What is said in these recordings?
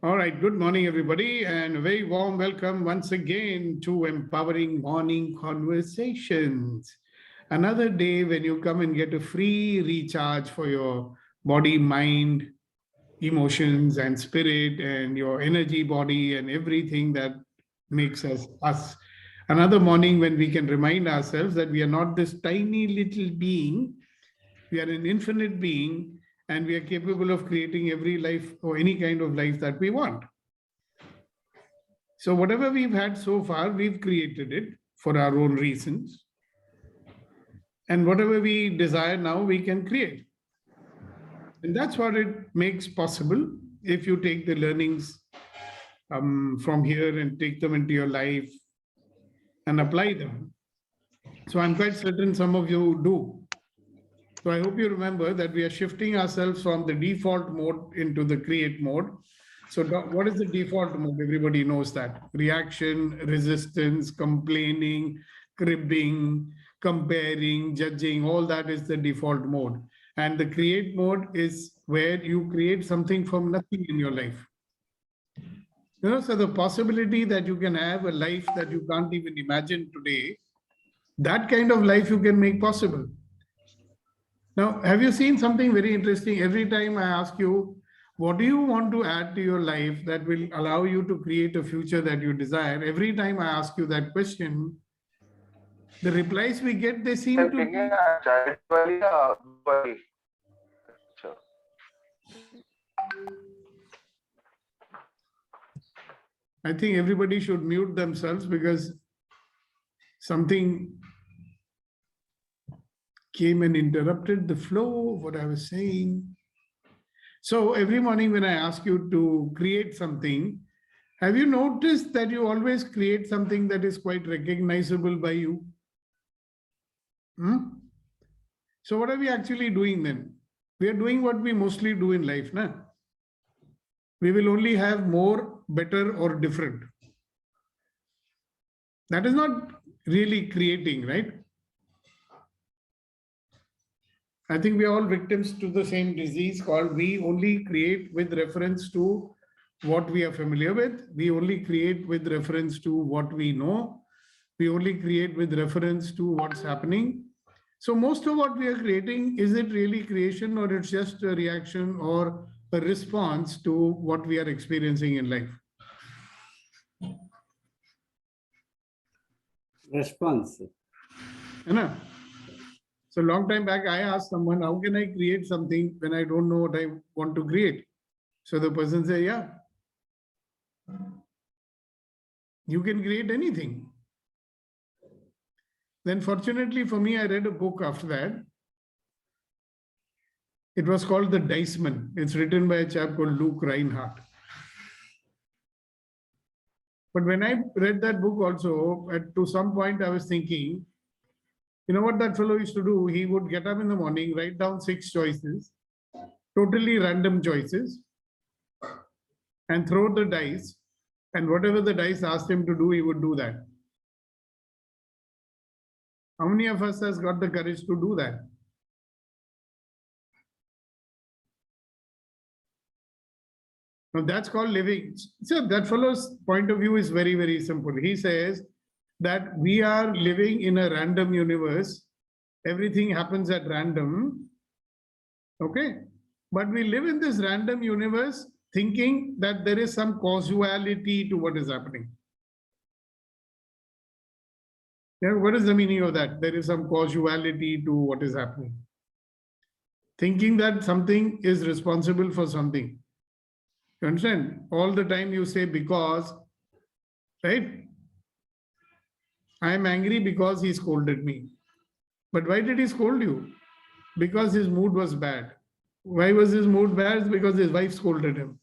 All right, good morning, everybody, and a very warm welcome once again to Empowering Morning Conversations. Another day when you come and get a free recharge for your body, mind, emotions, and spirit, and your energy body, and everything that makes us us. Another morning when we can remind ourselves that we are not this tiny little being, we are an infinite being, and we are capable of creating every life or any kind of life that we want. So, whatever we've had so far, we've created it for our own reasons. And whatever we desire now, we can create. And that's what it makes possible if you take the learnings from here and take them into your life and apply them. So, I'm quite certain some of you do. So, I hope you remember that we are shifting ourselves from the default mode into the create mode. So, what is the default mode? Everybody knows that reaction, resistance, complaining, cribbing, comparing, judging, all that is the default mode. And the create mode is where you create something from nothing in your life. So the possibility that you can have a life that you can't even imagine today, that kind of life you can make possible. Now, have you seen something very interesting? Every time I ask you, what do you want to add to your life that will allow you to create a future that you desire? Every time I ask you that question, the replies we get, they seem to be. I think everybody should mute themselves because something came and interrupted the flow of what I was saying. So every morning when I ask you to create something, have you noticed that you always create something that is quite recognizable by you? So what are we actually doing then? We are doing what we mostly do in life, na? We will only have more, better, or different. That is not really creating, right? I think we are all victims to the same disease called we only create with reference to what we are familiar with. We only create with reference to what we know. We only create with reference to what's happening. So most of what we are creating, is it really creation or it's just a reaction or a response to what we are experiencing in life? Response. So long time back, I asked someone, how can I create something when I don't know what I want to create? So the person said, yeah, you can create anything. Then fortunately for me, I read a book after that. It was called The Diceman. It's written by a chap called Luke Reinhardt. But when I read that book also, to some point I was thinking, you know what that fellow used to do? He would get up in the morning, write down 6 choices, totally random choices, and throw the dice. And whatever the dice asked him to do, he would do that. How many of us has got the courage to do that? Now that's called living. So that fellow's point of view is very, very simple. He says that we are living in a random universe. Everything happens at random. Okay. But we live in this random universe thinking that there is some causality to what is happening. Yeah, what is the meaning of that? There is some causality to what is happening. Thinking that something is responsible for something. You understand? All the time you say because, right? I am angry because he scolded me. But why did he scold you? Because his mood was bad. Why was his mood bad? Because his wife scolded him.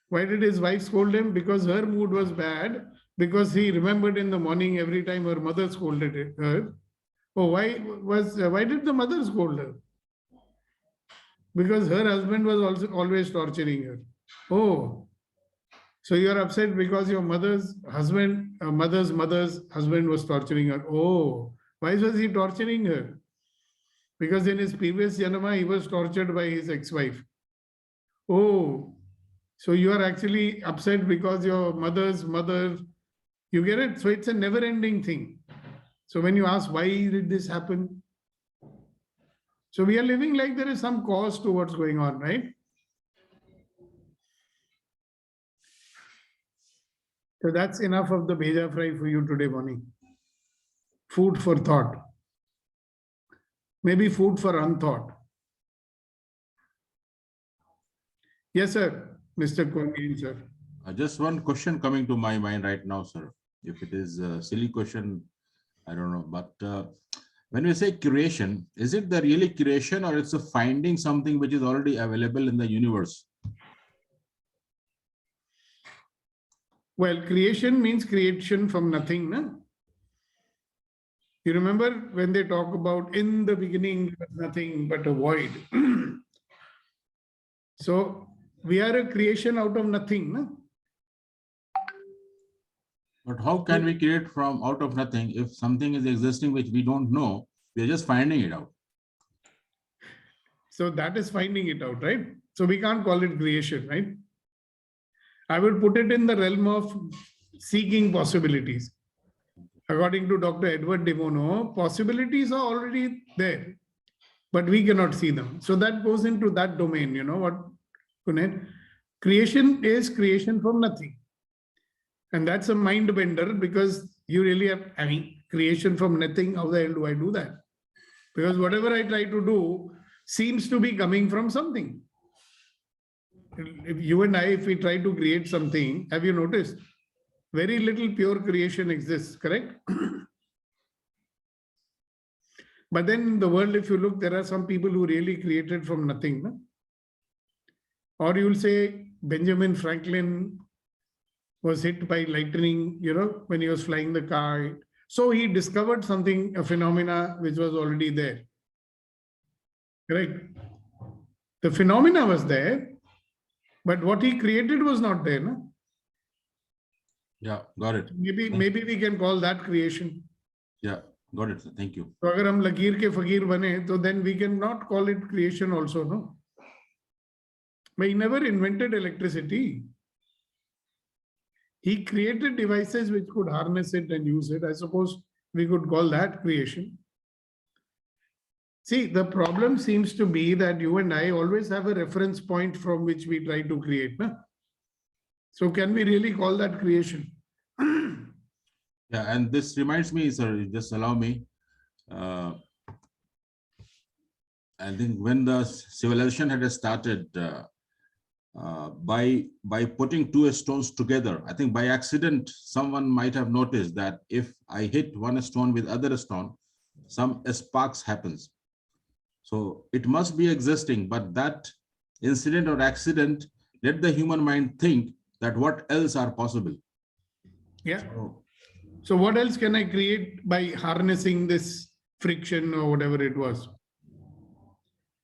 Why did his wife scold him? Because her mood was bad. Because he remembered in the morning every time her mother scolded her. Oh, why did the mother scold her? Because her husband was also always torturing her. Oh, so you are upset because your mother's husband, mother's husband was torturing her. Oh, why was he torturing her? Because in his previous janama, he was tortured by his ex-wife. Oh, So you are actually upset because your mother's mother, you get it? So it's a never-ending thing. So when you ask, why did this happen? So we are living like there is some cause to what's going on, right? So that's enough of the bheja fry for you today, Bonnie. Food for thought. Maybe food for unthought. Yes, sir. Mr. Kongi, sir. Just one question coming to my mind right now, sir. If it is a silly question, I don't know. But when we say creation, is it the really creation or it's a finding something which is already available in the universe? Well, creation means creation from nothing. No? You remember when they talk about in the beginning, there was nothing but a void. So we are a creation out of nothing. No? But how can we create from out of nothing if something is existing which we don't know? We are just finding it out. So that is finding it out, right? So we can't call it creation, right? I would put it in the realm of seeking possibilities. According to Dr. Edward de Bono, possibilities are already there, but we cannot see them. So that goes into that domain, you know what, Puneet? Creation is creation from nothing. And that's a mind bender because you really have, I mean, creation from nothing, how the hell do I do that? Because whatever I try to do seems to be coming from something. If you and I, if we try to create something, have you noticed? Very little pure creation exists, correct? But then in the world, if you look, there are some people who really created from nothing. No? Or you'll say Benjamin Franklin was hit by lightning, you know, when he was flying the kite. So he discovered something, a phenomena which was already there. Correct? The phenomena was there, but what he created was not there. No? Yeah, got it. Maybe we can call that creation. Yeah, got it. Thank you. So अगर हम लकीर के फकीर बने, तो then we can not call it creation also, no? But he never invented electricity. He created devices which could harness it and use it. I suppose we could call that creation. See, the problem seems to be that you and I always have a reference point from which we try to create. No? So can we really call that creation? Yeah, and this reminds me, sir, just allow me. I think when the civilization had started, by putting two stones together, I think by accident, someone might have noticed that if I hit one stone with other stone, some sparks happens. So it must be existing, but that incident or accident let the human mind think that what else are possible. Yeah. So what else can I create by harnessing this friction or whatever it was?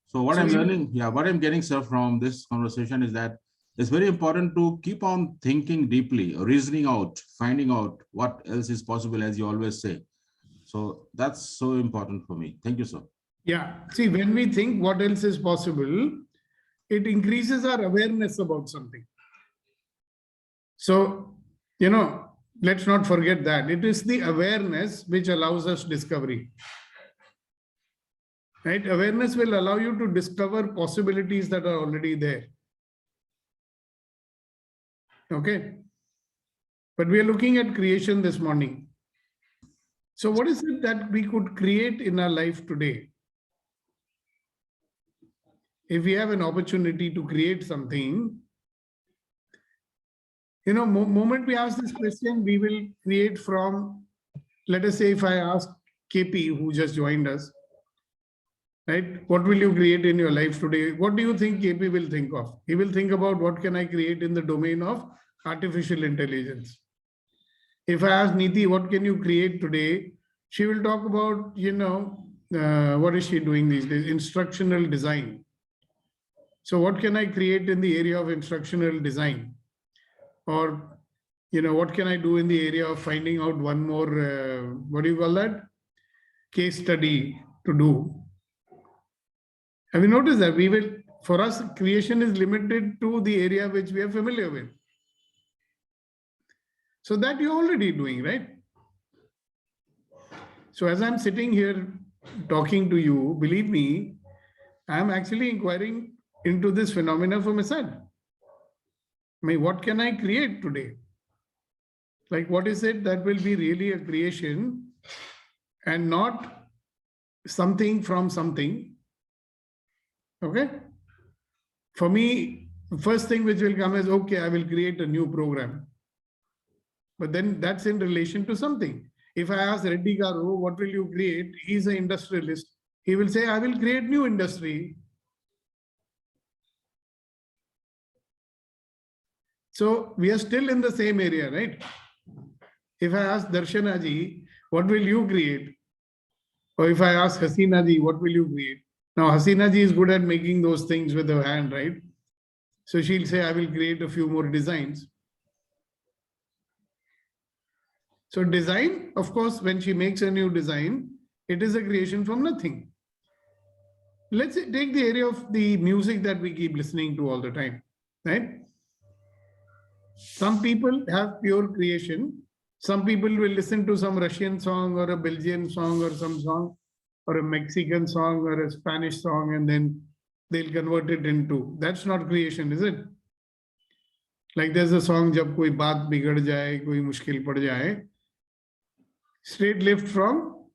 So what I'm learning, what I'm getting, sir, from this conversation is that it's very important to keep on thinking deeply, reasoning out, finding out what else is possible, as you always say. So that's so important for me. Thank you, sir. Yeah. See, when we think what else is possible, it increases our awareness about something. So, you know, let's not forget that. It is the awareness which allows us discovery. Right? Awareness will allow you to discover possibilities that are already there. Okay. But we are looking at creation this morning. So what is it that we could create in our life today? If we have an opportunity to create something, you know, moment we ask this question, we will create from, let us say if I ask KP, who just joined us, right? What will you create in your life today? What do you think KP will think of? He will think about what can I create in the domain of artificial intelligence. If I ask Neeti, what can you create today? She will talk about, you know, what is she doing these days? Instructional design. So what can I create in the area of instructional design? Or, you know, what can I do in the area of finding out one more, what do you call that? Case study to do. Have you noticed that we will For us, creation is limited to the area which we are familiar with. So that you're already doing, right? So as I'm sitting here talking to you, believe me, I'm actually inquiring into this phenomena for myself. I mean, what can I create today? Like, what is it that will be really a creation and not something from something? Okay. For me, the first thing which will come is, okay, I will create a new program. But then that's in relation to something. If I ask Reddy Garu, what will you create? He's an industrialist. He will say, I will create new industry. So we are still in the same area, right? If I ask Darshana ji, what will you create? Or if I ask Hasina ji, what will you create? Now, Hasina ji is good at making those things with her hand, right? So she'll say, I will create a few more designs. So design, of course, when she makes a new design, it is a creation from nothing. Let's take the area of the music that we keep listening to all the time, right? Some people have pure creation. Some people will listen to some Russian song or a Belgian song or some song or a Mexican song or a Spanish song, and then they'll convert it into. That's not creation, is it? Like there's a song, Jab koi baat bigad jaye, koi mushkil pad jaye. Straight lift from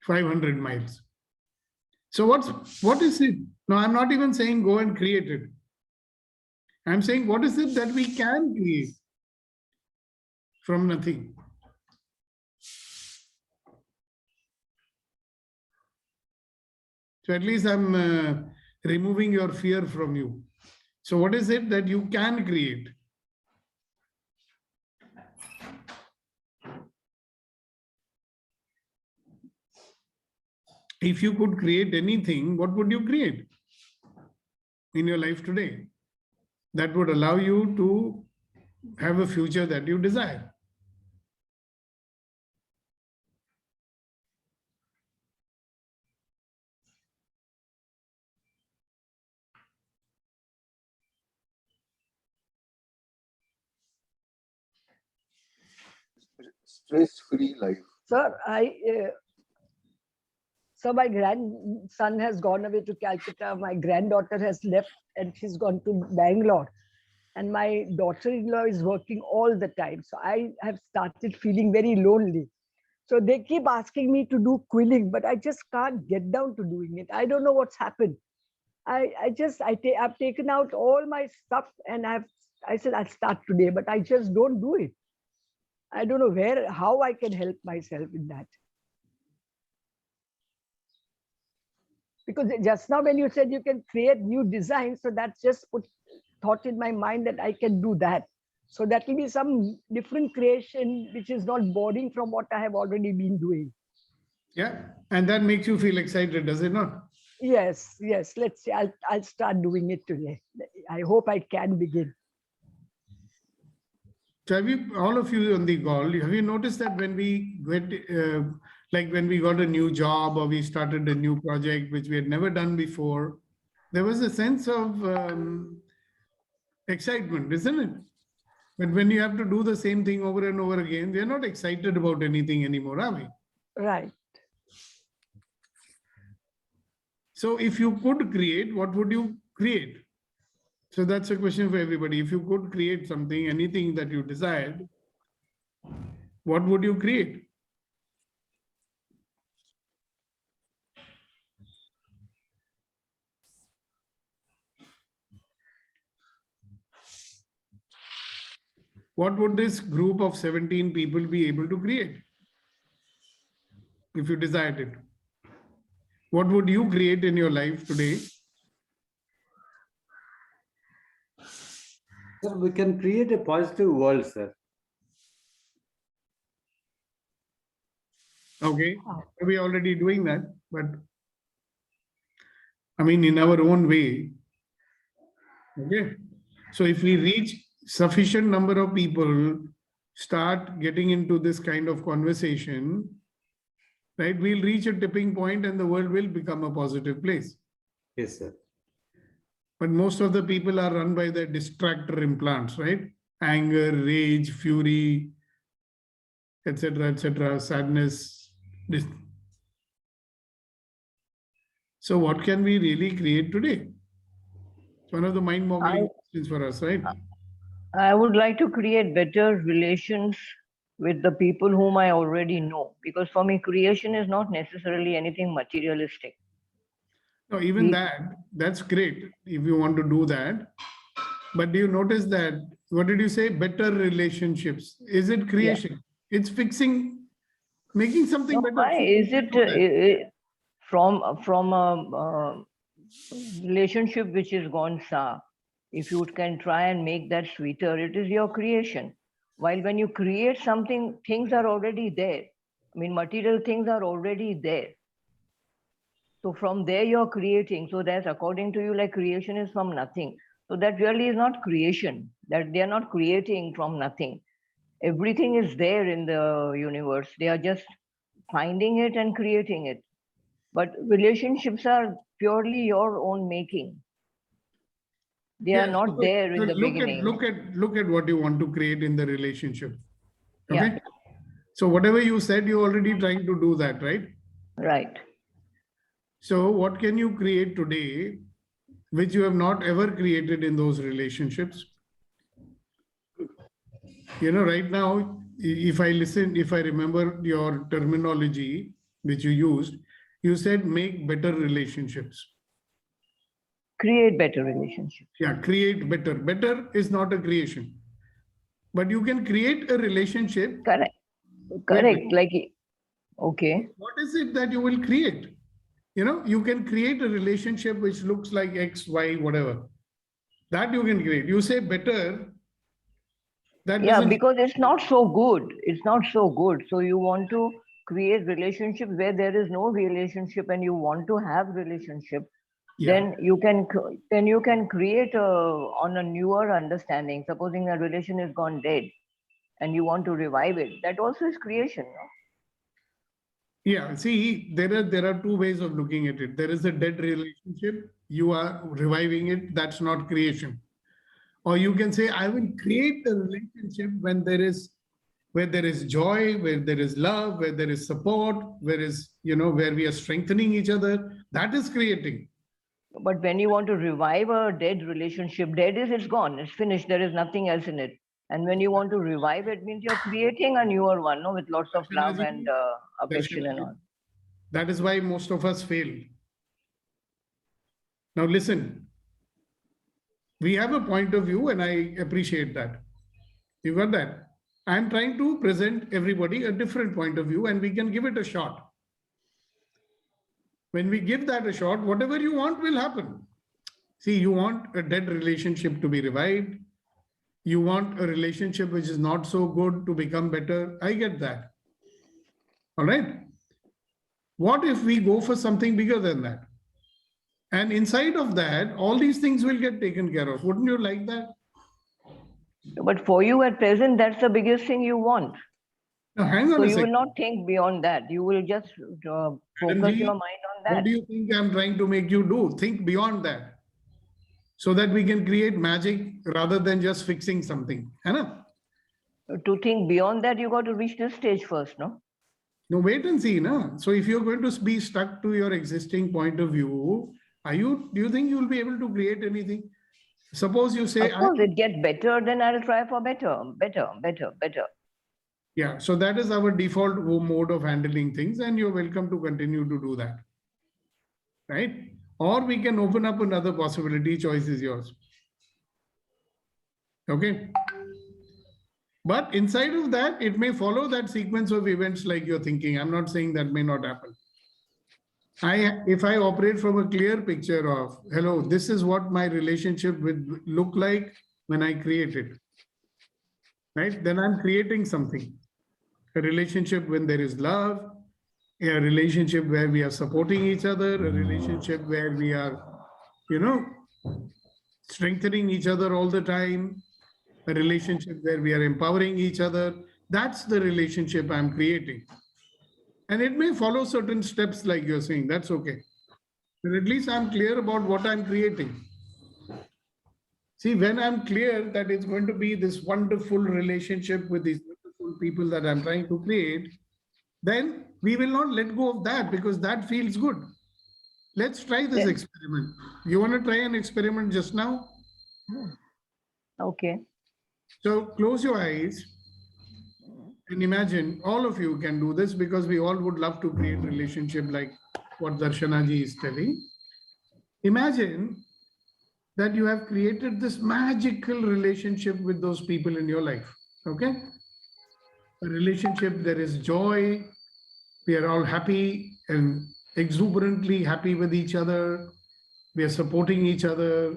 500 miles. So what is it? No, I'm not even saying go and create it. I'm saying what is it that we can create from nothing? So at least I'm removing your fear from you. So what is it that you can create? If you could create anything, what would you create in your life today that would allow you to have a future that you desire? Stress-free life. Sir, so my grandson has gone away to Calcutta. My granddaughter has left and she's gone to Bangalore. And my daughter-in-law is working all the time. So I have started feeling very lonely. So they keep asking me to do quilling, but I just can't get down to doing it. I don't know what's happened. I've taken out all my stuff and I said I'll start today, but I just don't do it. I don't know how I can help myself in that. Because just now when you said you can create new designs, so that's just put thought in my mind that I can do that. So that will be some different creation, which is not boring from what I have already been doing. Yeah, and that makes you feel excited, does it not? Yes, let's see. I'll start doing it today. I hope I can begin. So have you, all of you on the call, have you noticed that when we get, like when we got a new job or we started a new project, which we had never done before, there was a sense of excitement, isn't it? But when you have to do the same thing over and over again, we are not excited about anything anymore, are we? Right. So if you could create, what would you create? So that's a question for everybody. If you could create something, anything that you desired, what would you create? What would this group of 17 people be able to create if you desired it? What would you create in your life today? Sir, we can create a positive world, sir. Okay, we're already doing that, but I mean, in our own way. Okay, so if we reach sufficient number of people, start getting into this kind of conversation, right, we'll reach a tipping point and the world will become a positive place. Yes, sir. But most of the people are run by the distractor implants, right? Anger, rage, fury, etc., sadness. So what can we really create today? It's one of the mind-boggling questions for us, right? I would like to create better relations with the people whom I already know, because for me, creation is not necessarily anything materialistic. No, even that's great if you want to do that. But do you notice that, what did you say? Better relationships. Is it creation? Yeah. It's fixing, making something better. Why is it from a relationship which is gone sour? If you can try and make that sweeter, it is your creation. While when you create something, things are already there. I mean, material things are already there. So from there you're creating. So that's according to you, like creation is from nothing. So that really is not creation, that they are not creating from nothing. Everything is there in the universe. They are just finding it and creating it. But relationships are purely your own making. They are not there in the beginning. Look at what you want to create in the relationship. Okay. Yeah. So whatever you said, you're already trying to do that, right? Right. So what can you create today, which you have not ever created in those relationships? You know, right now, if I remember your terminology, which you used, you said make better relationships. Create better relationships. Yeah, create better. Better is not a creation. But you can create a relationship. Correct. Correct. Like, okay. What is it that you will create? You know, you can create a relationship which looks like X, Y, whatever. That you can create. You say better. That because it's not so good. It's not so good. So you want to create relationships where there is no relationship and you want to have relationship. Yeah. Then you can create on a newer understanding. Supposing a relation is gone dead and you want to revive it, that also is creation. No? Yeah, see, there are two ways of looking at it. There is a dead relationship, you are reviving it, that's not creation. Or you can say, I will create a relationship where there is joy, where there is love, where there is support, where we are strengthening each other. That is creating. But when you want to revive a dead relationship, dead is, it's gone, it's finished, there is nothing else in it. And when you want to revive it, means you're creating a newer one, no, with lots of love and affection and all. That is why most of us fail. Now listen, we have a point of view and I appreciate that. You got that? I'm trying to present everybody a different point of view and we can give it a shot. When we give that a shot, whatever you want will happen. See, you want a dead relationship to be revived. You want a relationship which is not so good to become better. I get that. All right. What if we go for something bigger than that? And inside of that, all these things will get taken care of. Wouldn't you like that? But for you at present, that's the biggest thing you want. Now, hang on so a you second. will not think beyond that. You will just focus your mind on that. What do you think I'm trying to make you do? Think beyond that. So that we can create magic rather than just fixing something. To think beyond that, you got to reach this stage first, no? No, wait and see. No? So if you're going to be stuck to your existing point of view, do you think you'll be able to create anything? Suppose you say, of course, it gets better, then I'll try for better. Yeah, so that is our default mode of handling things, and you're welcome to continue to do that. Right? Or we can open up another possibility. Choice is yours. Okay. But inside of that, it may follow that sequence of events like you're thinking. I'm not saying that may not happen. If I operate from a clear picture of, hello, this is what my relationship would look like when I create it, right? Then I'm creating something. A relationship when there is love, a relationship where we are supporting each other, a relationship where we are, strengthening each other all the time, a relationship where we are empowering each other. That's the relationship I'm creating. And it may follow certain steps like you're saying, that's okay. But at least I'm clear about what I'm creating. See, when I'm clear that it's going to be this wonderful relationship with these wonderful people that I'm trying to create, then we will not let go of that because that feels good. Let's try this Yeah. experiment. You want to try an experiment just now? Okay. So close your eyes and imagine, all of you can do this because we all would love to create relationship like what Darshana ji is telling. Imagine that you have created this magical relationship with those people in your life. Okay? A relationship, there is joy. We are all happy and exuberantly happy with each other. We are supporting each other.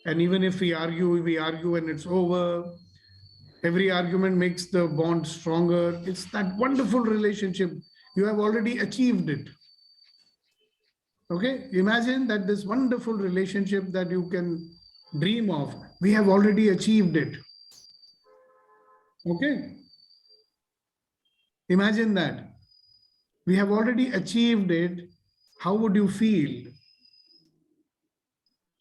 And even if we argue and it's over. Every argument makes the bond stronger. It's that wonderful relationship. You have already achieved it. Okay? Imagine that this wonderful relationship that you can dream of, we have already achieved it. Okay? Imagine that. We have already achieved it. How would you feel?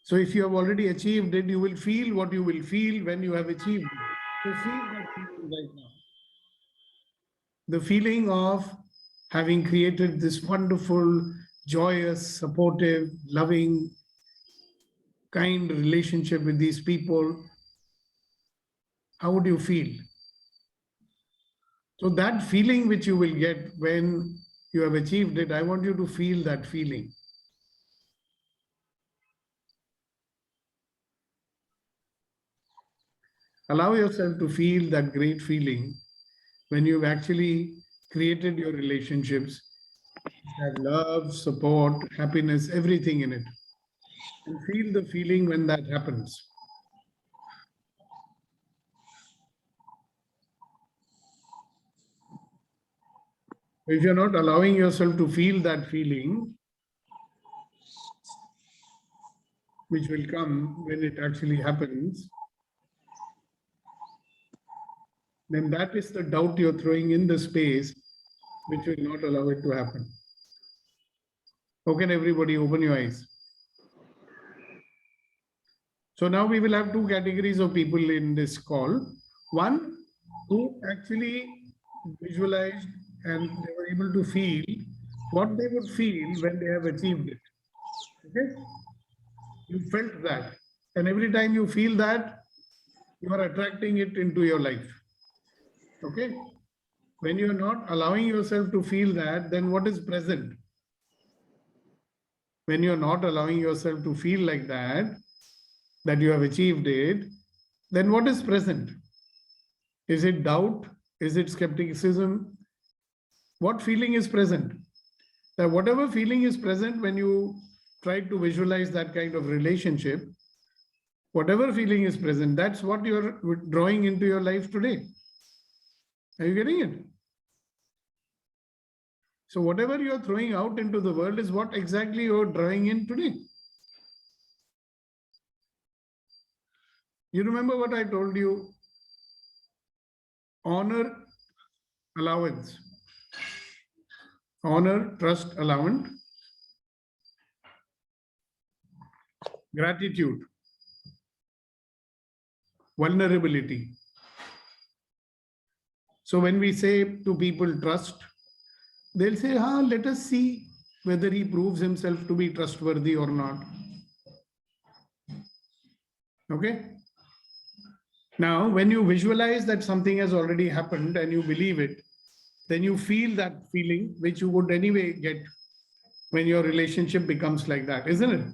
So if you have already achieved it, you will feel what you will feel when you have achieved it. So feel that feeling right now. The feeling of having created this wonderful, joyous, supportive, loving, kind relationship with these people. How would you feel? So that feeling which you will get when you have achieved it, I want you to feel that feeling. Allow yourself to feel that great feeling when you've actually created your relationships, have love, support, happiness, everything in it. And feel the feeling when that happens. If you're not allowing yourself to feel that feeling, which will come when it actually happens, then that is the doubt you're throwing in the space, which will not allow it to happen. How can everybody open your eyes? So now we will have two categories of people in this call. One who actually visualized and they were able to feel what they would feel when they have achieved it. Okay? You felt that. And every time you feel that, you are attracting it into your life. Okay? When you are not allowing yourself to feel that, then what is present? When you are not allowing yourself to feel like that you have achieved it, then what is present? Is it doubt? Is it skepticism? What feeling is present? That whatever feeling is present when you try to visualize that kind of relationship, whatever feeling is present, that's what you're drawing into your life today. Are you getting it? So whatever you're throwing out into the world is what exactly you're drawing in today. You remember what I told you? Honor, allowance. Honor, trust, allowance. Gratitude. Vulnerability. So when we say to people trust, they'll say, let us see whether he proves himself to be trustworthy or not. Okay? Now, when you visualize that something has already happened and you believe it, then you feel that feeling which you would anyway get when your relationship becomes like that, isn't it?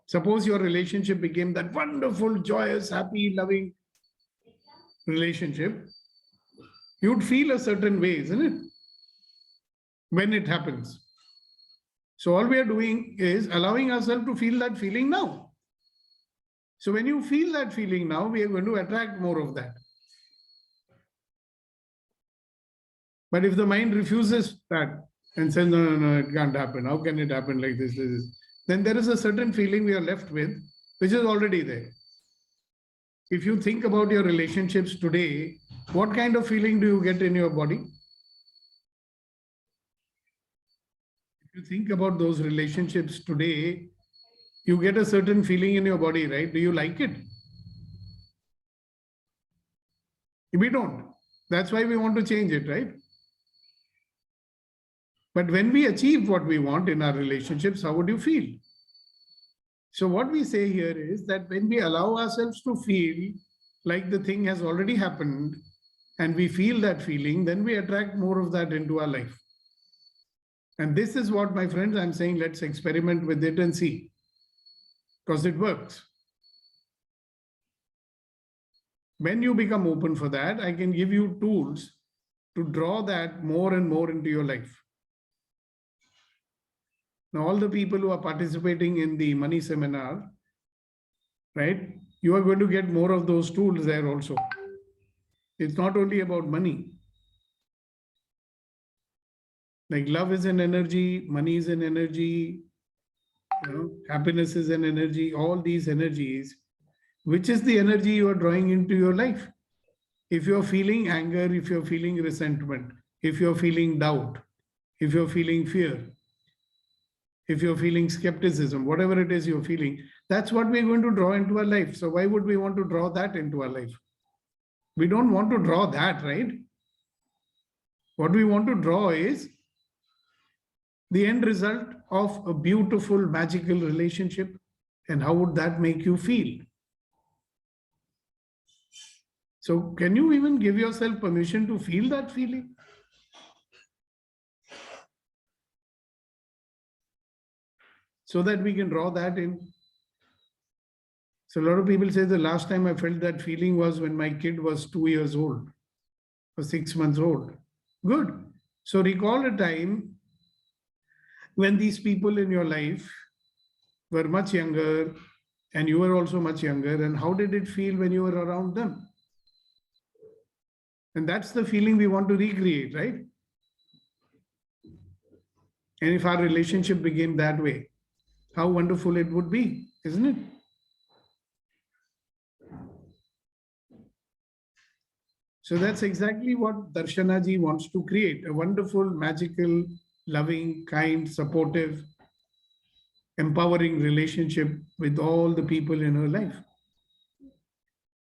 Suppose your relationship became that wonderful, joyous, happy, loving relationship, you'd feel a certain way, isn't it? When it happens. So all we are doing is allowing ourselves to feel that feeling now. So when you feel that feeling now, we are going to attract more of that. But if the mind refuses that and says, no, it can't happen. How can it happen like this? Then there is a certain feeling we are left with, which is already there. If you think about your relationships today, what kind of feeling do you get in your body? If you think about those relationships today, You get a certain feeling in your body, right? Do you like it? We don't. That's why we want to change it, right? But when we achieve what we want in our relationships, how would you feel? So what we say here is that when we allow ourselves to feel like the thing has already happened and we feel that feeling, then we attract more of that into our life. And this is what, my friends, I'm saying, let's experiment with it and see, because it works. When you become open for that, I can give you tools to draw that more and more into your life. Now, all the people who are participating in the money seminar, right, you are going to get more of those tools there also. It's not only about money. Like love is an energy, money is an energy, happiness is an energy, all these energies. Which is the energy you are drawing into your life? If you're feeling anger, if you're feeling resentment, if you're feeling doubt, if you're feeling fear, if you're feeling skepticism, whatever it is you're feeling, that's what we're going to draw into our life. So why would we want to draw that into our life? We don't want to draw that, right? What we want to draw is the end result of a beautiful, magical relationship. And how would that make you feel? So can you even give yourself permission to feel that feeling? So that we can draw that in. So a lot of people say the last time I felt that feeling was when my kid was 2 years old or 6 months old. Good. So recall a time when these people in your life were much younger and you were also much younger, and how did it feel when you were around them? And that's the feeling we want to recreate, right? And if our relationship became that way, how wonderful it would be, isn't it? So that's exactly what Darshana ji wants to create, a wonderful, magical, loving, kind, supportive, empowering relationship with all the people in her life.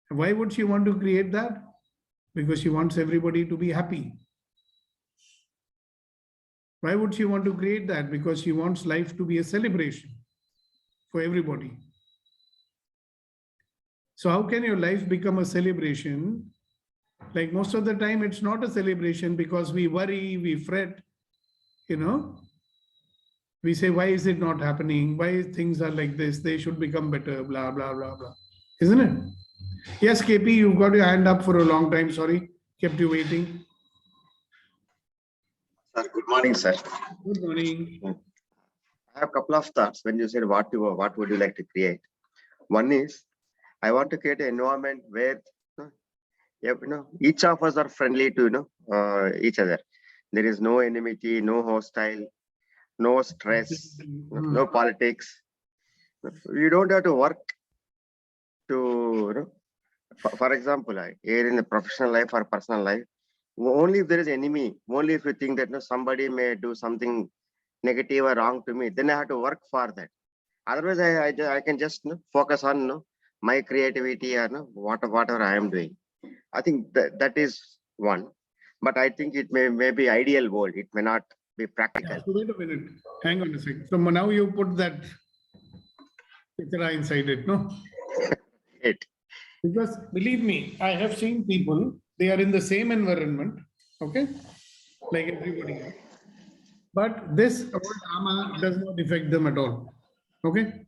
Why would she want to create that? Because she wants everybody to be happy. Why would she want to create that? Because she wants life to be a celebration for everybody. So how can your life become a celebration? Like most of the time, it's not a celebration because we worry, we fret, we say, why is it not happening? Why things are like this? They should become better, blah, blah, blah, blah. Isn't it? Yes, KP, you've got your hand up for a long time. Sorry, kept you waiting. Sir, good morning, sir. Good morning. I have a couple of thoughts when you said what would you like to create. One is, I want to create an environment where each of us are friendly to each other. There is no enmity, no hostile, no stress, no politics. You don't have to work to for example, here in the professional life or personal life, only if there is enemy, only if you think that somebody may do something negative or wrong to me, then I have to work for that. Otherwise, I can just focus on my creativity or whatever I am doing. I think that is one, but I think it may be ideal world. It may not be practical. Yeah, so wait a minute. Hang on a second. So now you put that picture inside it, no? Because believe me, I have seen people, they are in the same environment, okay, like everybody else. But this old drama does not affect them at all, okay?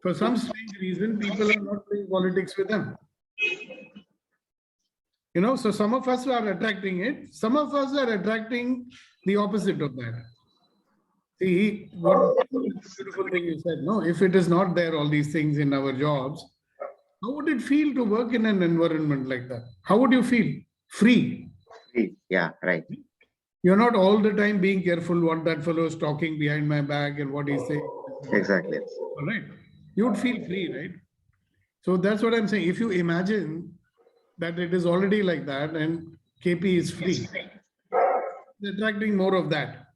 For some strange reason, people are not playing politics with them. So some of us are attracting it, some of us are attracting the opposite of that. See, what beautiful thing you said, no? If it is not there, all these things in our jobs, how would it feel to work in an environment like that? How would you feel? Free. Free. Yeah, right. You're not all the time being careful what that fellow is talking behind my back and what he's saying. Exactly. All right. You would feel free, right? So that's what I'm saying. If you imagine that it is already like that and KP is free, it's attracting more of that.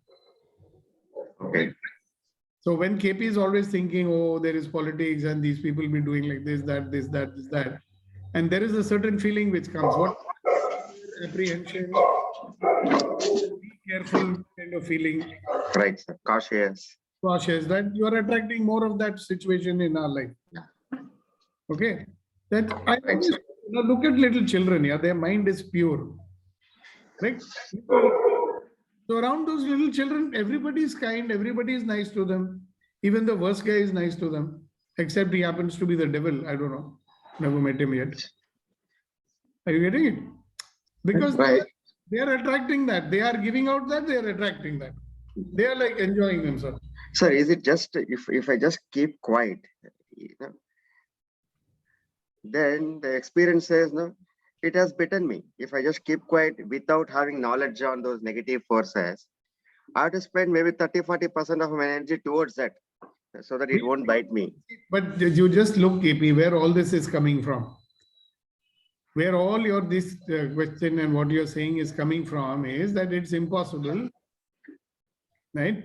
Okay. So when KP is always thinking, oh, there is politics and these people be doing like this, that, this, that, this, that, and there is a certain feeling which comes. What apprehension, be careful kind of feeling, Right, sir. Cautious. cautious, that you are attracting more of that situation in our life. Okay, that I Right, always, sir. look at little children. Yeah, their mind is pure. Right. So around those little children, everybody is kind, everybody is nice to them. Even the worst guy is nice to them, except he happens to be the devil. I don't know. Never met him yet. Are you getting it? Because Right. they are attracting that. They are giving out that, they are attracting that. They are like enjoying themselves. Sir, is it just if I just keep quiet, you know, then the experience says, no, it has bitten me. If I just keep quiet without having knowledge on those negative forces, I have to spend maybe 30-40% of my energy towards that so that it won't bite me. But you just look, KP, where all this is coming from. Where all your this question and what you're saying is coming from is that it's impossible, right?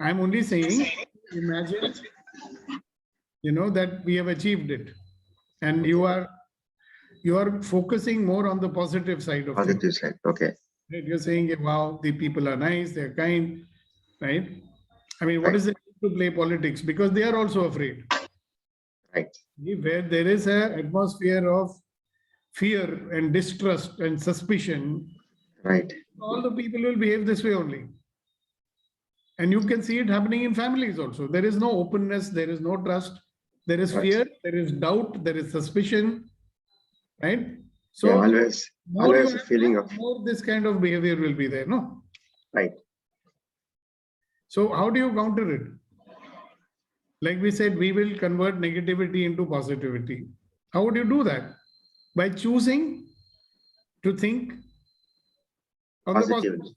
I'm only saying, imagine, that we have achieved it, and you are focusing more on the positive side of things. Positive side. Okay. Right? You're saying, wow, the people are nice, they're kind, right? I mean, what is it to play politics? Because they are also afraid. Right. Where there is an atmosphere of fear and distrust and suspicion, Right. all the people will behave this way only. And you can see it happening in families also. There is no openness, there is no trust, there is fear, there is doubt, there is suspicion, right? So Yeah, always more a feeling of more this kind of behavior will be there, no? right. So how do you counter it? Like we said, we will convert negativity into positivity. How would you do that? By choosing to think of the Positive. positive.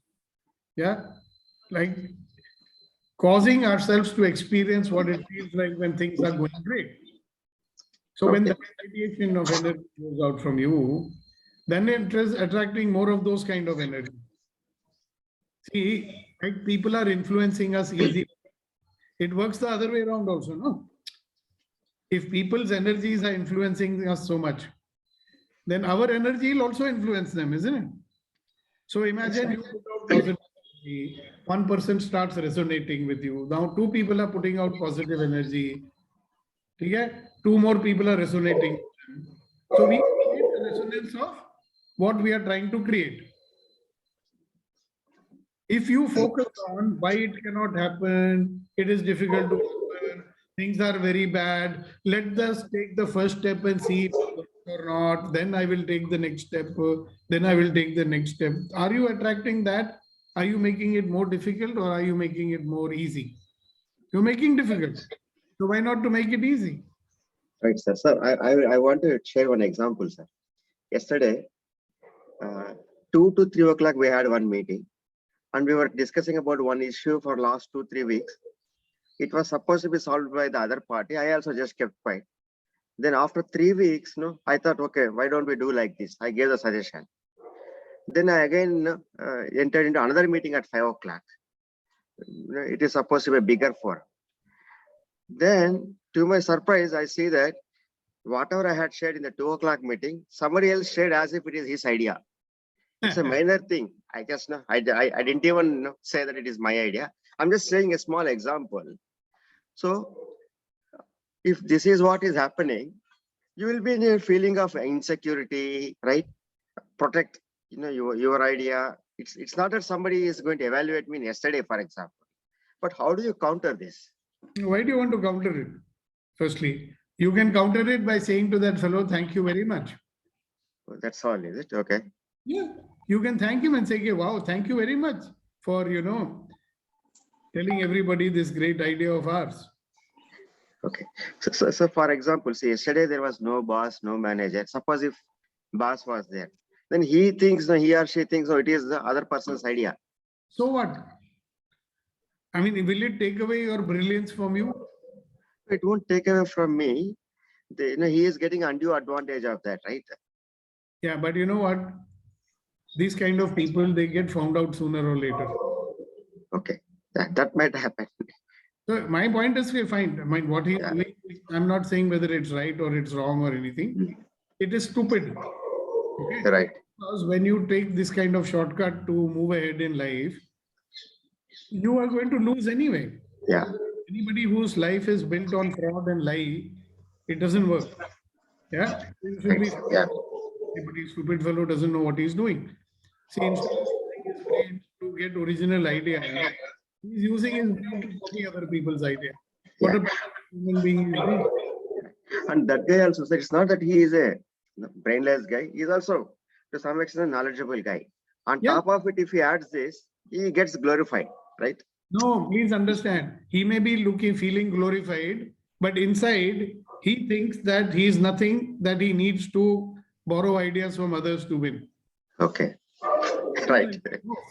Yeah, like causing ourselves to experience what it feels like when things are going great. So when the radiation of energy goes out from you, then it is attracting more of those kind of energy. See, like people are influencing us easily. It works the other way around also, no? If people's energies are influencing us so much, then our energy will also influence them, isn't it? So imagine you put out positive energy, one person starts resonating with you. Now two people are putting out positive energy. Okay? Two more people are resonating. So we create the resonance of what we are trying to create. If you focus on why it cannot happen, it is difficult to happen, things are very bad, let us take the first step and see if it works or not, then I will take the next step, then I will take the next step. Are you attracting that? Are you making it more difficult or are you making it more easy? You're making difficult. So why not to make it easy? Right, sir. Sir, I want to share one example, sir. Yesterday, 2 to 3 o'clock, we had one meeting and we were discussing about one issue for last 2-3 weeks. It was supposed to be solved by the other party. I also just kept quiet. Then after 3 weeks, I thought, okay, why don't we do like this? I gave the suggestion. Then I again entered into another meeting at 5 o'clock. It is supposed to be a bigger forum. Then, to my surprise, I see that whatever I had shared in the 2 o'clock meeting, somebody else shared as if it is his idea. It's a minor thing. I guess I didn't even say that it is my idea. I'm just saying a small example. So, if this is what is happening, you will be in a feeling of insecurity, right? Protect, your idea. It's not that somebody is going to evaluate me yesterday, for example. But how do you counter this? Why do you want to counter it? Firstly, you can counter it by saying to that fellow, thank you very much. That's all, is it? Okay. Yeah, you can thank him and say, okay, wow, thank you very much for, telling everybody this great idea of ours. Okay. So for example, see, yesterday there was no boss, no manager. Suppose if boss was there, then he thinks, he or she thinks, it is the other person's idea. So what? I mean, will it take away your brilliance from you? It won't take away from me. He is getting undue advantage of that, right? Yeah, but you know what? These kind of people, they get found out sooner or later. Okay. That might happen. So my point is, fine. I mean, what he's Yeah. doing, I'm not saying whether it's right or it's wrong or anything. It is stupid. Okay? Right. Because when you take this kind of shortcut to move ahead in life, you are going to lose anyway. Yeah. Anybody whose life is built on fraud and lie, it doesn't work. Yeah. You should be, Yeah. anybody stupid fellow doesn't know what he's doing. See, instead of using his brain to get original idea, he's using his brain to copy other people's idea. What Yeah. a human being is doing. And that guy also said it's not that he is a brainless guy. He's also to some extent a knowledgeable guy. On Yeah. top of it, if he adds this, he gets glorified, right? No, please understand. He may be feeling glorified, but inside he thinks that he is nothing, that he needs to borrow ideas from others to win. Okay. Right.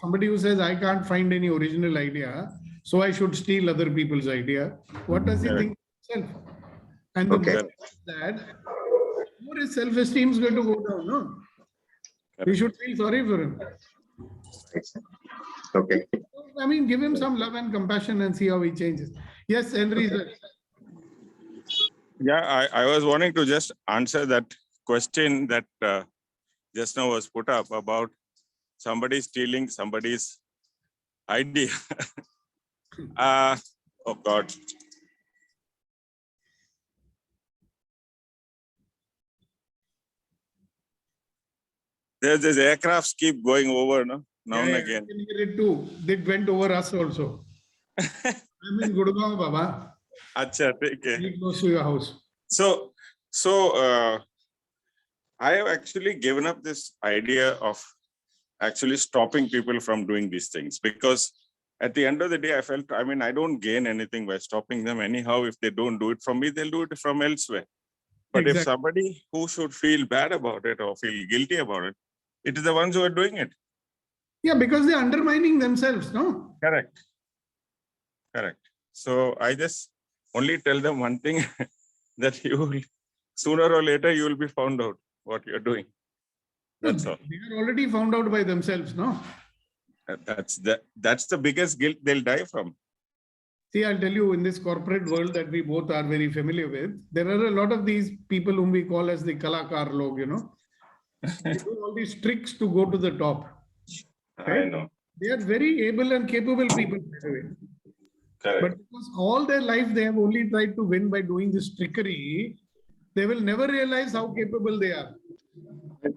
Somebody who says, I can't find any original idea, so I should steal other people's idea. What does he think of himself? And the Okay. more that, the more his self-esteem is going to go down. No? We should feel sorry for him. Okay. I mean, give him some love and compassion and see how he changes. Yes, Henry, sir. Yeah, I was wanting to just answer that question that just now was put up about somebody stealing somebody's idea. Oh God. There's these aircrafts keep going over now and again. I can hear it too. They went over us also. I'm in Gurgaon, Baba. Acha, take care. Very close to your house. So I have actually given up this idea of actually stopping people from doing these things, because at the end of the day, I felt, I mean, I don't gain anything by stopping them anyhow. If they don't do it from me, they'll do it from elsewhere. But if somebody who should feel bad about it or feel guilty about it, it is the ones who are doing it. Yeah, because they're undermining themselves, no? Correct. Correct. So I just only tell them one thing, that you will, sooner or later, you will be found out what you're doing. That's all. They are already found out by themselves, no? That's the biggest guilt they'll die from. See, I'll tell you, in this corporate world that we both are very familiar with, there are a lot of these people whom we call as the Kalakar log, They do all these tricks to go to the top. Right? I know. They are very able and capable people, by the way. Correct. But because all their life they have only tried to win by doing this trickery, they will never realize how capable they are.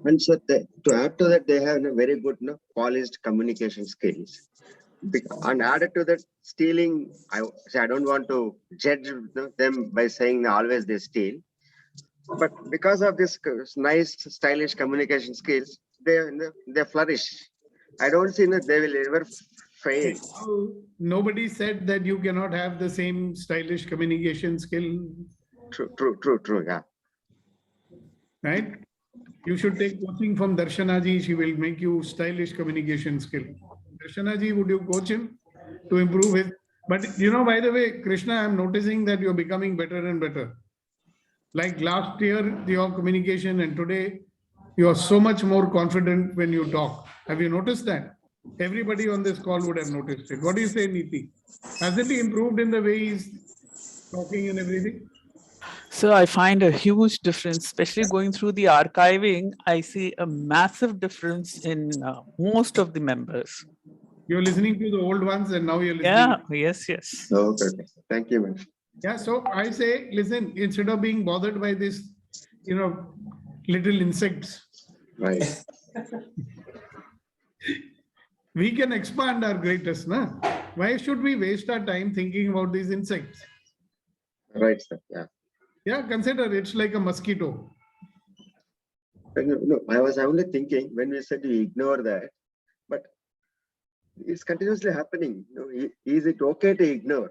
And so to add to that, they have a very good polished communication skills. And added to that, stealing, I don't want to judge them by saying always they steal. But because of this nice, stylish communication skills, they flourish. I don't see that they will ever fail. Nobody said that you cannot have the same stylish communication skill. True, yeah. Right? You should take coaching from Darshana ji. She will make you stylish communication skill. Darshana ji, would you coach him to improve his? But by the way, Krishna, I'm noticing that you're becoming better and better. Like last year, your communication, and today, you are so much more confident when you talk. Have you noticed that? Everybody on this call would have noticed it. What do you say, Niti? Hasn't he improved in the way he's talking and everything? So I find a huge difference, especially going through the archiving. I see a massive difference in most of the members. You're listening to the old ones and now you're listening. Yeah, yes. Okay. Thank you, man. Yeah, so I say, listen, instead of being bothered by this, little insects, Right. we can expand our greatest, na? Why should we waste our time thinking about these insects? Right, sir. Yeah. Yeah, consider it's like a mosquito. No, I was only thinking when we said we ignore that, but it's continuously happening. Is it okay to ignore?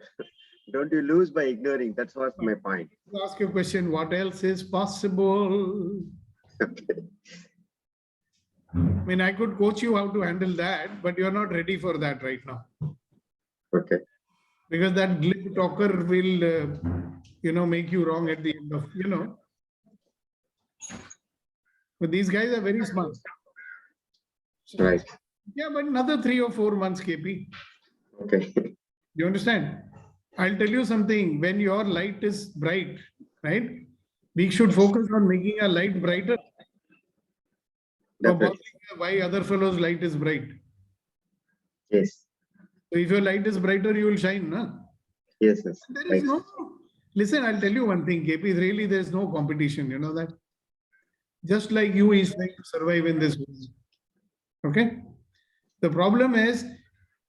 Don't you lose by ignoring? That's what my point. To ask you a question, what else is possible? Okay. I mean, I could coach you how to handle that, but you're not ready for that right now. Okay. Because that glib talker will, make you wrong at the end of, But these guys are very smart. Right. Yeah, but another 3 or 4 months, KP. Okay. You understand? I'll tell you something. When your light is bright, right? We should focus on making our light brighter. So Definitely. why other fellows' light is bright? Yes. So if your light is brighter, you will shine, no? Yes. Yes. There Right. is no. Listen, I'll tell you one thing, KP. Really, there's no competition. You know that. Just like you is trying to survive in this world. Okay. The problem is,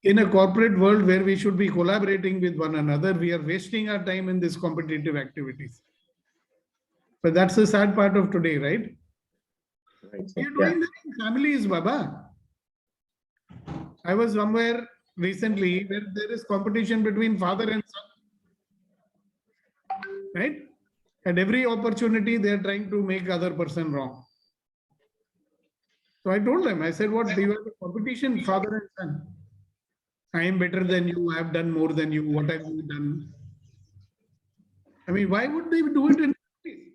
in a corporate world where we should be collaborating with one another, we are wasting our time in these competitive activities. But that's the sad part of today, right? Right. We Sir. are Yeah. doing that in families, Baba. I was somewhere recently where there is competition between father and son. Right? At every opportunity, they are trying to make other person wrong. So I told them, I said, what do you have a competition, father and son? I am better than you, I have done more than you, what have you done? I mean, why would they do it in families?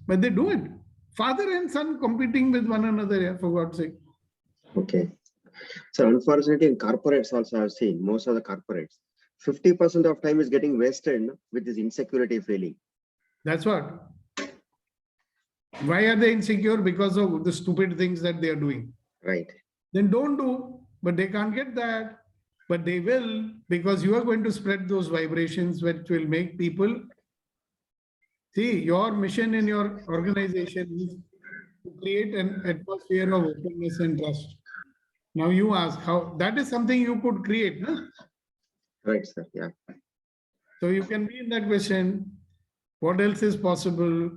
But they do it. Father and son competing with one another, yeah, for God's sake. Okay. So unfortunately, in corporates also I've seen most of the corporates, 50% of time is getting wasted with this insecurity feeling. That's what. Why are they insecure? Because of the stupid things that they are doing. Right. Then don't do, but they can't get that. But they will, because you are going to spread those vibrations which will make people see your mission in your organization is to create an atmosphere of openness and trust. Now you ask how that is something you could create, no? Right, sir. Yeah. So you can be in that question. What else is possible?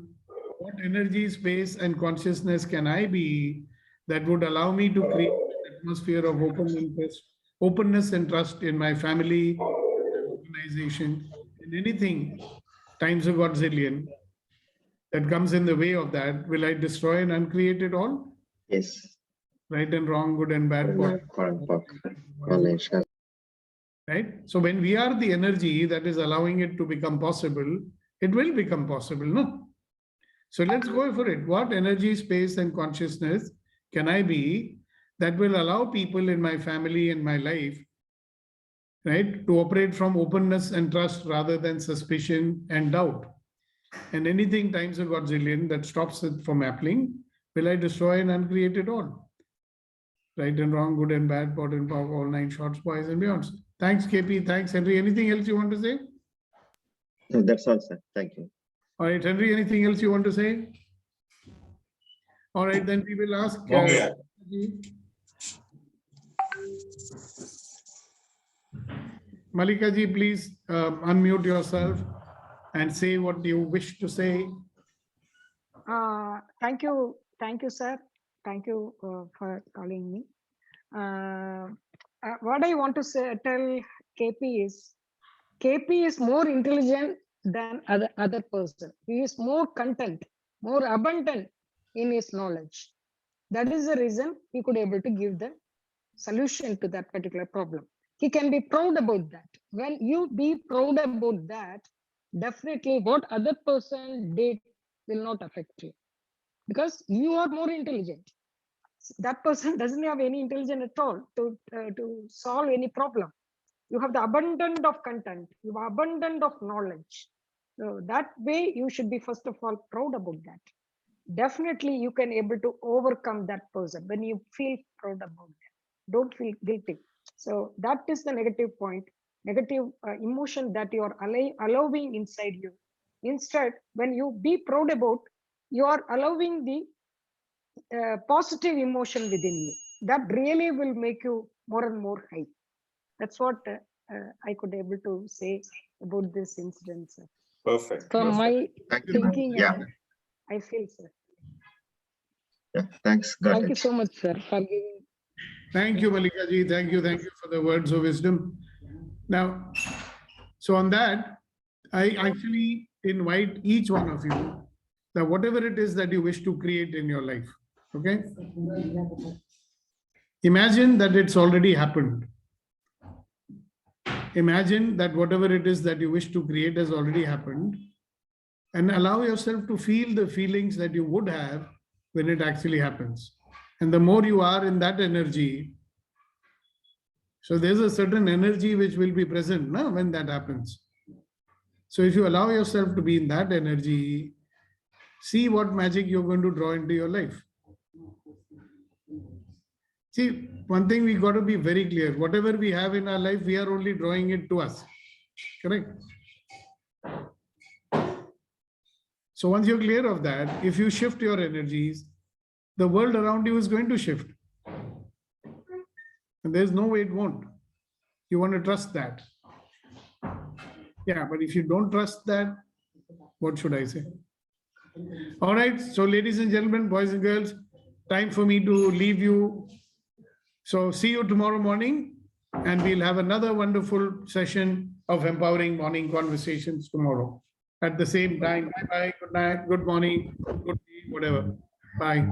What energy, space, and consciousness can I be that would allow me to create an atmosphere of openness and trust in my family, organization, and anything times a godzillion that comes in the way of that? Will I destroy and uncreate it all? Yes. Right and wrong, good and bad. Right? So when we are the energy that is allowing it to become possible, it will become possible, no? So let's go for it. What energy, space, and consciousness can I be that will allow people in my family and my life, right, to operate from openness and trust rather than suspicion and doubt? And anything times a godzillion that stops it from happening, will I destroy and uncreate it all? Right and wrong, good and bad, pot and power, all 9 shorts, boys and beyonds. Thanks, KP. Thanks, Henry. Anything else you want to say? No, that's all, sir. Thank you. All right, Henry, anything else you want to say? All right, then we will ask. Malika ji, please unmute yourself and say what you wish to say. Thank you, sir. Thank you for calling me. What I want to say, tell KP is more intelligent than other person. He is more content, more abundant in his knowledge. That is the reason he could able to give the solution to that particular problem. He can be proud about that. When you be proud about that, definitely what other person did will not affect you, because you are more intelligent. That person doesn't have any intelligence at all to solve any problem. You have the abundance of content, you have abundance of knowledge. So that way you should be first of all proud about that. Definitely you can able to overcome that person when you feel proud about that. Don't feel guilty. So that is the negative point, negative emotion that you are allowing inside you. Instead, when you be proud about, you are allowing the positive emotion within you. That really will make you more and more high. That's what I could able to say about this incident, sir. Perfect. From my thinking, Yeah. I feel, sir. Yeah. Thanks. Got Thank it. you so much, sir, for giving. Thank you, Malika ji. Thank you for the words of wisdom. Now, so on that, I actually invite each one of you that whatever it is that you wish to create in your life, okay? Imagine that it's already happened. Imagine that whatever it is that you wish to create has already happened, and allow yourself to feel the feelings that you would have when it actually happens. And the more you are in that energy, So there's a certain energy which will be present now when that happens. So if you allow yourself to be in that energy, see what magic you're going to draw into your life. See, one thing we got to be very clear, whatever we have in our life, we are only drawing it to us. Correct? So once you're clear of that, if you shift your energies, the world around you is going to shift. And there's no way it won't. You want to trust that. Yeah, but if you don't trust that, what should I say? All right. So ladies and gentlemen, boys and girls, time for me to leave you. So see you tomorrow morning, and we'll have another wonderful session of empowering morning conversations tomorrow at the same time. Bye-bye. Good night. Good morning. Good day, whatever. Bye.